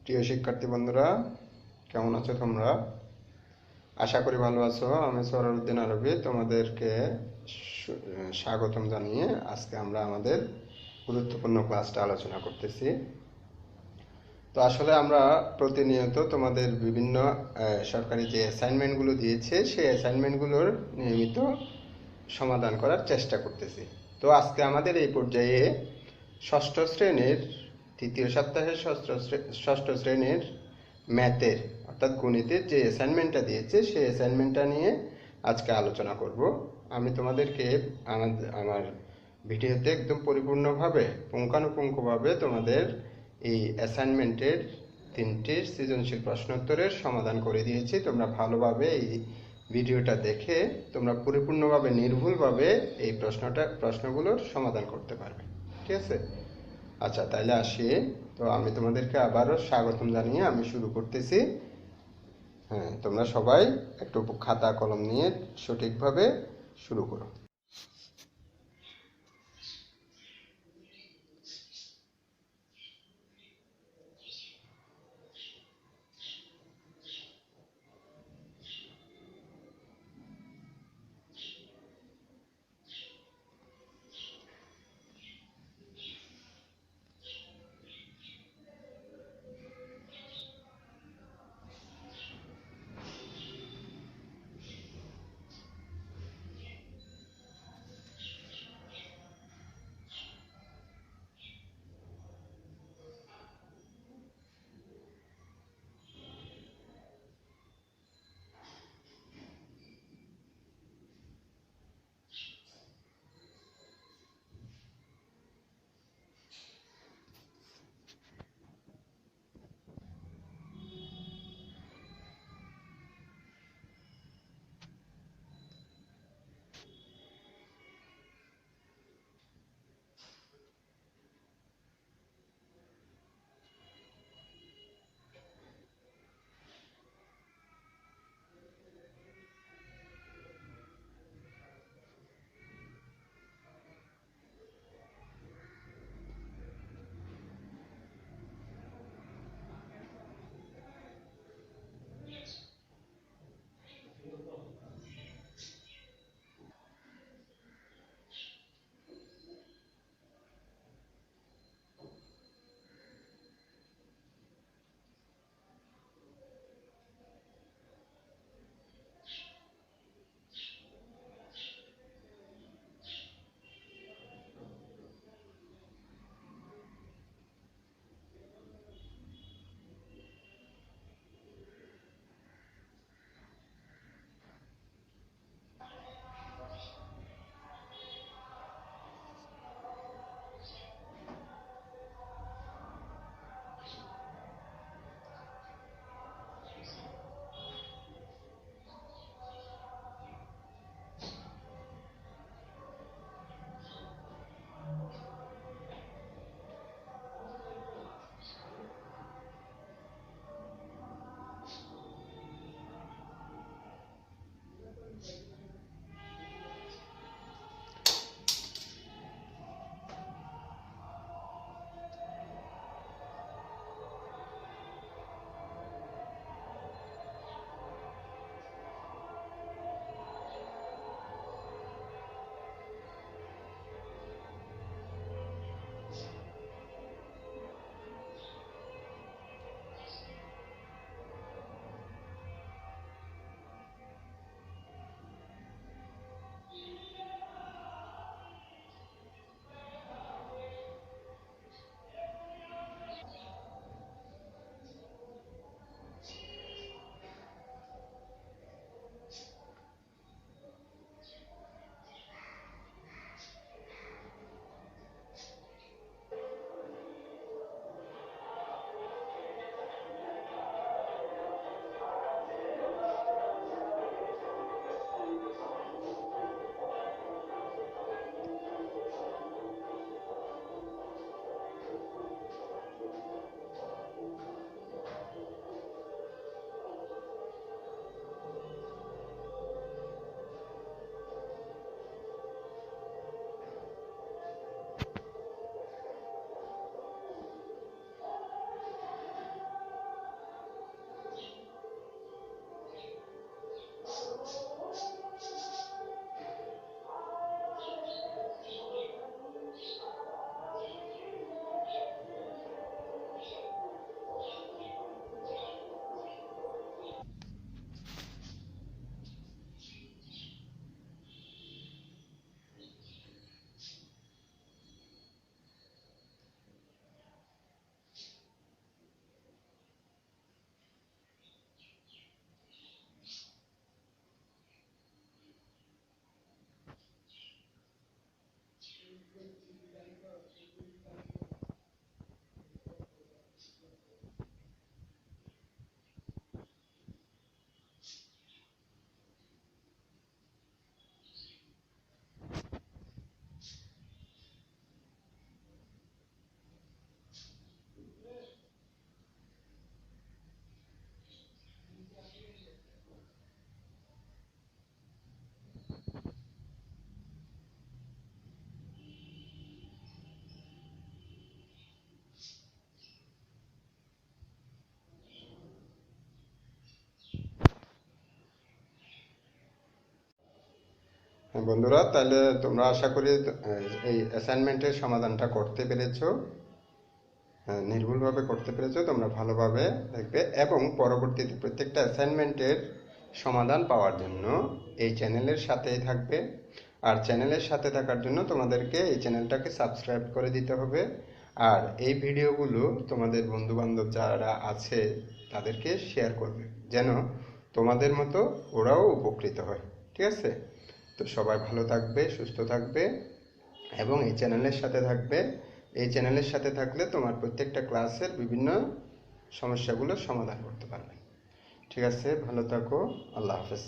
প্রিয় শিক্ষার্থী বন্ধুরা, কেমন আছো তোমরা? আশা করি ভালো আছো। আমি সরোরউদ্দিন আরবি তোমাদেরকে স্বাগতম জানিয়ে আজকে আমরা আমাদের গুরুত্বপূর্ণ ক্লাসটা আলোচনা করতেছি। তো আসলে আমরা প্রতিনিয়ত তোমাদের বিভিন্ন সরকারি যে অ্যাসাইনমেন্টগুলো দিয়েছে সেই অ্যাসাইনমেন্টগুলোর নিয়মিত সমাধান করার চেষ্টা করতেছি। তো আজকে আমাদের এই পর্যায়ে ষষ্ঠ শ্রেণীর তৃতীয় সপ্তাহের ষষ্ঠ শ্রেণীর ম্যাথের অর্থাৎ গণিতের যে অ্যাসাইনমেন্টটা দিয়েছে সেই অ্যাসাইনমেন্টটা নিয়ে আজকে আলোচনা করব। আমি তোমাদেরকে আমার ভিডিওতে একদম পরিপূর্ণভাবে পুঙ্খানুপুঙ্খভাবে তোমাদের এই অ্যাসাইনমেন্টের তিনটি সৃজনশীল প্রশ্নোত্তরের সমাধান করে দিয়েছি। তোমরা ভালোভাবে এই ভিডিওটা দেখে তোমরা পরিপূর্ণভাবে নির্ভুলভাবে এই প্রশ্নগুলোর সমাধান করতে পারবে। ঠিক আছে? আচ্ছা, তাইলে আসি। তো আমি তোমাদেরকে আবারও স্বাগতম জানিয়ে আমি শুরু করতেছি। হ্যাঁ, তোমরা সবাই একটু খাতা কলম নিয়ে সঠিকভাবে শুরু করো। বন্ধুরা, তাহলে তোমরা আশা করি এই অ্যাসাইনমেন্টের সমাধানটা করতে পেরেছো। নির্ভুলভাবে করতে পেরেছো, তোমরা ভালোভাবে দেখবে এবং পরবর্তীতে প্রত্যেকটা অ্যাসাইনমেন্টের সমাধান পাওয়ার জন্য এই চ্যানেলের সাথেই থাকবে। আর চ্যানেলের সাথে থাকার জন্য তোমাদেরকে এই চ্যানেলটাকে সাবস্ক্রাইব করে দিতে হবে। আর এই ভিডিওগুলো তোমাদের বন্ধুবান্ধব যারা আছে তাদেরকে শেয়ার করবে, যেন তোমাদের মতো ওরাও উপকৃত হয়। ঠিক আছে? তো সবাই ভালো থাকবে, সুস্থ থাকবে এবং এই চ্যানেলের সাথে থাকবে। এই চ্যানেলের সাথে থাকলে তোমার প্রত্যেকটা ক্লাসের বিভিন্ন সমস্যাগুলো সমাধান করতে পারবে। ঠিক আছে? ভালো থাকো। আল্লাহ হাফেজ।